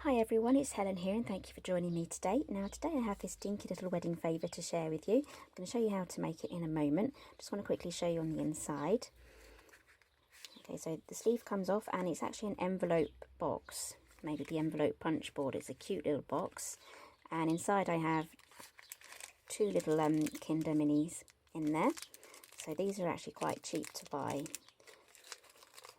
Hi everyone, it's Helen here and thank you for joining me today. Now today I have this dinky little wedding favour to share with you. I'm going to show you how to make it in a moment. Just want to quickly show you on the inside. Okay, so the sleeve comes off and it's actually an envelope box, made with the envelope punch board. It's a cute little box and inside I have two little Kinder Minis in there. So these are actually quite cheap to buy.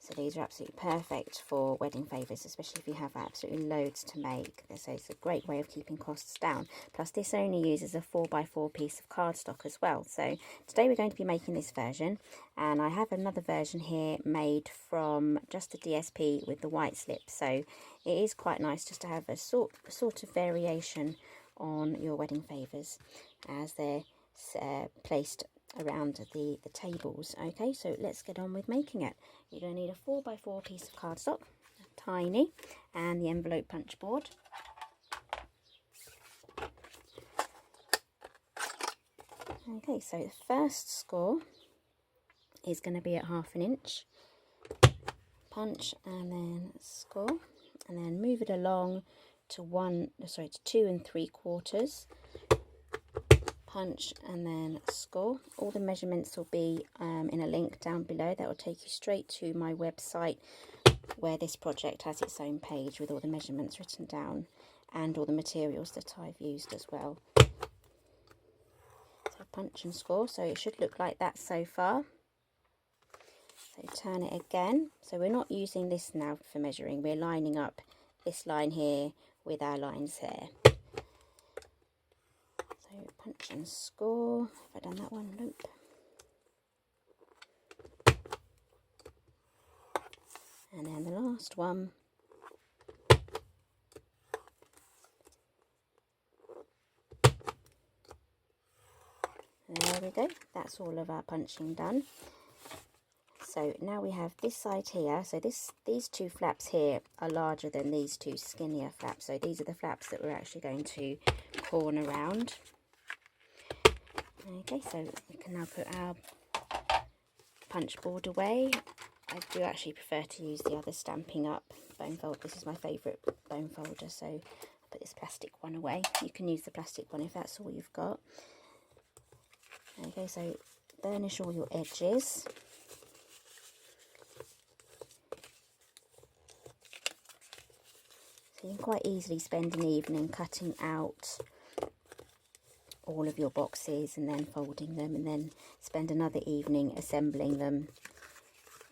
So these are absolutely perfect for wedding favours, especially if you have absolutely loads to make. So it's a great way of keeping costs down. Plus this only uses a 4x4 piece of cardstock as well. So today we're going to be making this version, and I have another version here made from just a DSP with the white slip. So it is quite nice just to have a sort of variation on your wedding favours as they're placed around the tables. Okay, so let's get on with making it. You're going to need a 4x4 piece of cardstock, tiny, and the envelope punch board. Okay, so the first score is going to be at 1/2 inch. Punch and then score, and then move it along to 2 3/4. Punch and then score. All the measurements will be in a link down below that will take you straight to my website, where this project has its own page with all the measurements written down and all the materials that I've used as well. So punch and score, so it should look like that so far. So turn it again. So we're not using this now for measuring, we're lining up this line here with our lines here. So punch and score. Have I done that one? Nope. And then the last one. There we go. That's all of our punching done. So now we have this side here. So these two flaps here are larger than these two skinnier flaps. So these are the flaps that we're actually going to corner around. Okay, so we can now put our punch board away. I do actually prefer to use the other stampin'Up bone folder. This is my favourite bone folder, so I'll put this plastic one away. You can use the plastic one if that's all you've got. Okay, so burnish all your edges. So you can quite easily spend an evening cutting out all of your boxes and then folding them, and then spend another evening assembling them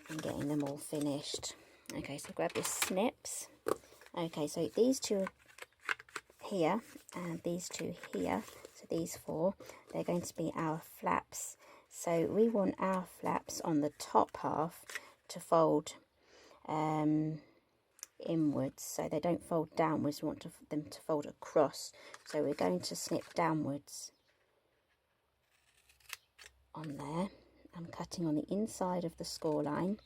and getting them all finished. Okay, so grab your snips. Okay, so these two here and these two here, so these four, they're going to be our flaps. So we want our flaps on the top half to fold inwards, so they don't fold downwards. We want them to fold across, so we're going to snip downwards on there. I'm cutting on the inside of the score line,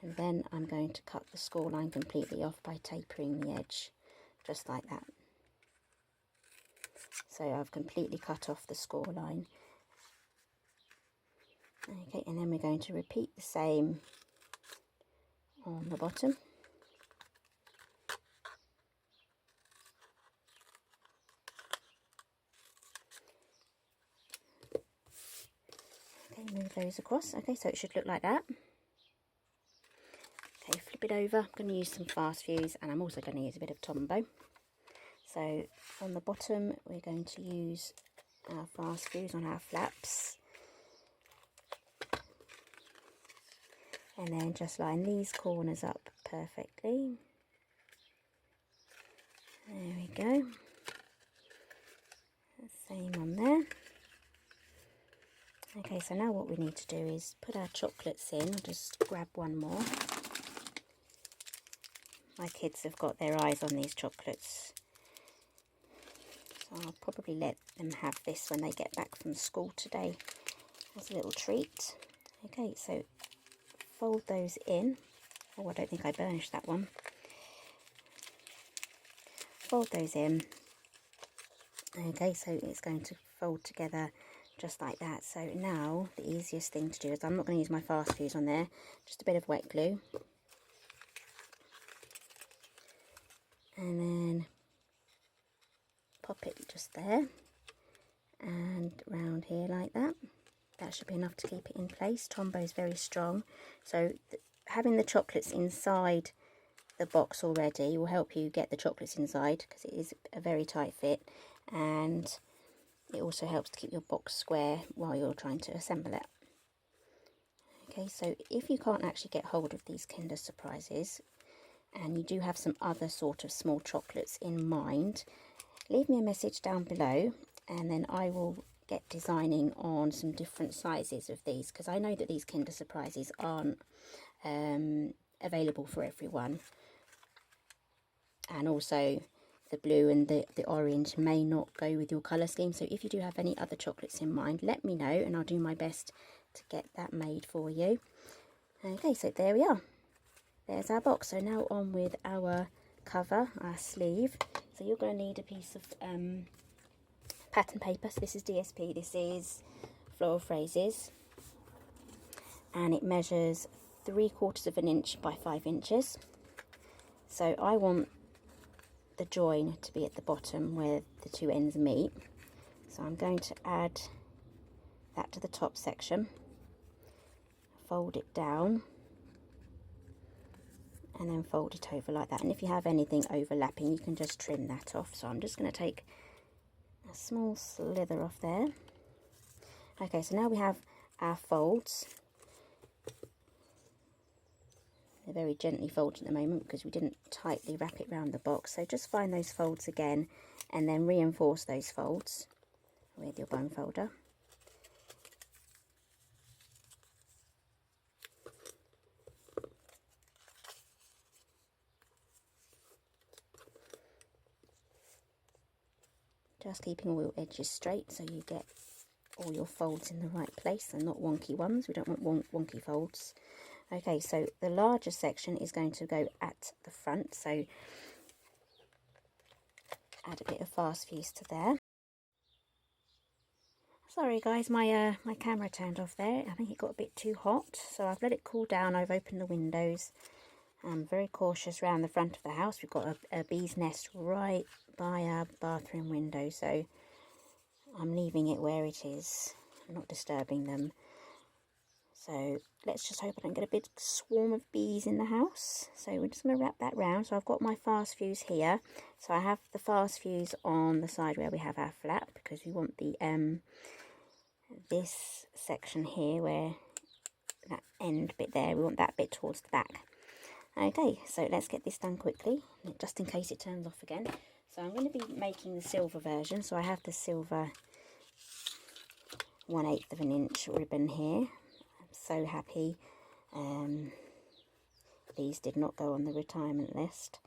and then I'm going to cut the score line completely off by tapering the edge, just like that. So I've completely cut off the score line. Okay, and then we're going to repeat the same on the bottom. Okay, move those across. Okay, so it should look like that. Okay, flip it over. I'm going to use some fast fuse, and I'm also going to use a bit of Tombow. So on the bottom we're going to use our fast fuse on our flaps, and then just line these corners up perfectly. There we go. Same on there. Okay, so now what we need to do is put our chocolates in. I'll just grab one more. My kids have got their eyes on these chocolates, so I'll probably let them have this when they get back from school today as a little treat. Okay, so fold those in. Oh, I don't think I burnished that one. Fold those in. Okay, so it's going to fold together just like that. So now the easiest thing to do is, I'm not going to use my fast fuse on there, just a bit of wet glue. and then pop it just there and round here like that. That should be enough to keep it in place. Tombow is very strong, so having the chocolates inside the box already will help you get the chocolates inside, because it is a very tight fit, and it also helps to keep your box square while you're trying to assemble it. Okay, so if you can't actually get hold of these Kinder Surprises and you do have some other sort of small chocolates in mind, leave me a message down below and then I will get designing on some different sizes of these, because I know that these Kinder Surprises aren't available for everyone, and also the blue and the orange may not go with your colour scheme. So if you do have any other chocolates in mind, let me know and I'll do my best to get that made for you. Okay, so there we are. There's our box. So now on with our cover, our sleeve. So you're going to need a piece of pattern paper. So this is DSP, this is Floral Phrases, and it measures 3/4 of an inch by 5 inches. So I want the join to be at the bottom where the two ends meet, so I'm going to add that to the top section, fold it down and then fold it over like that. And if you have anything overlapping, you can just trim that off. So I'm just going to take a small slither off there. Okay, so now we have our folds. They're very gently folded at the moment because we didn't tightly wrap it around the box. So just find those folds again and then reinforce those folds with your bone folder. Just keeping all your edges straight so you get all your folds in the right place and not wonky ones. We don't want wonky folds. Okay, so the larger section is going to go at the front, so add a bit of fast fuse to there. Sorry guys, my camera turned off there. I think it got a bit too hot, so I've let it cool down. I've opened the windows. I'm very cautious around the front of the house. We've got a bee's nest right by our bathroom window, so I'm leaving it where it is. I'm not disturbing them. So let's just hope I don't get a big swarm of bees in the house. So we're just going to wrap that round. So I've got my fast fuse here. So I have the fast fuse on the side where we have our flap, because we want the this section here, where that end bit there, we want that bit towards the back. Okay, so let's get this done quickly, just in case it turns off again. So I'm going to be making the silver version. So I have the silver 1/8 of an inch ribbon here. So happy these did not go on the retirement list.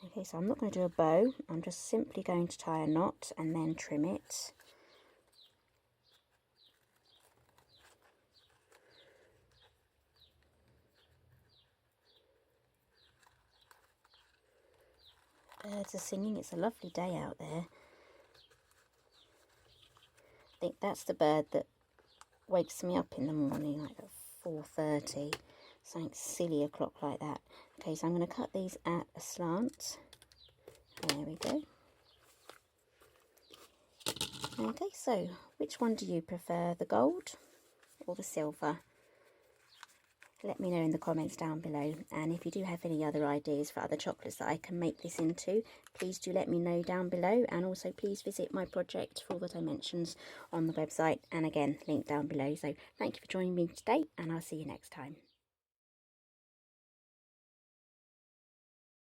Okay, so I'm not going to do a bow, I'm just simply going to tie a knot and then trim it. Birds are singing, it's a lovely day out there. I think that's the bird that wakes me up in the morning, like at 4:30, something silly o'clock like that. Okay, so I'm going to cut these at a slant. There we go. Okay, so which one do you prefer, the gold or the silver? Let me know in the comments down below, and if you do have any other ideas for other chocolates that I can make this into, please do let me know down below, and also please visit my project for all the dimensions on the website, and again, link down below. So thank you for joining me today, and I'll see you next time.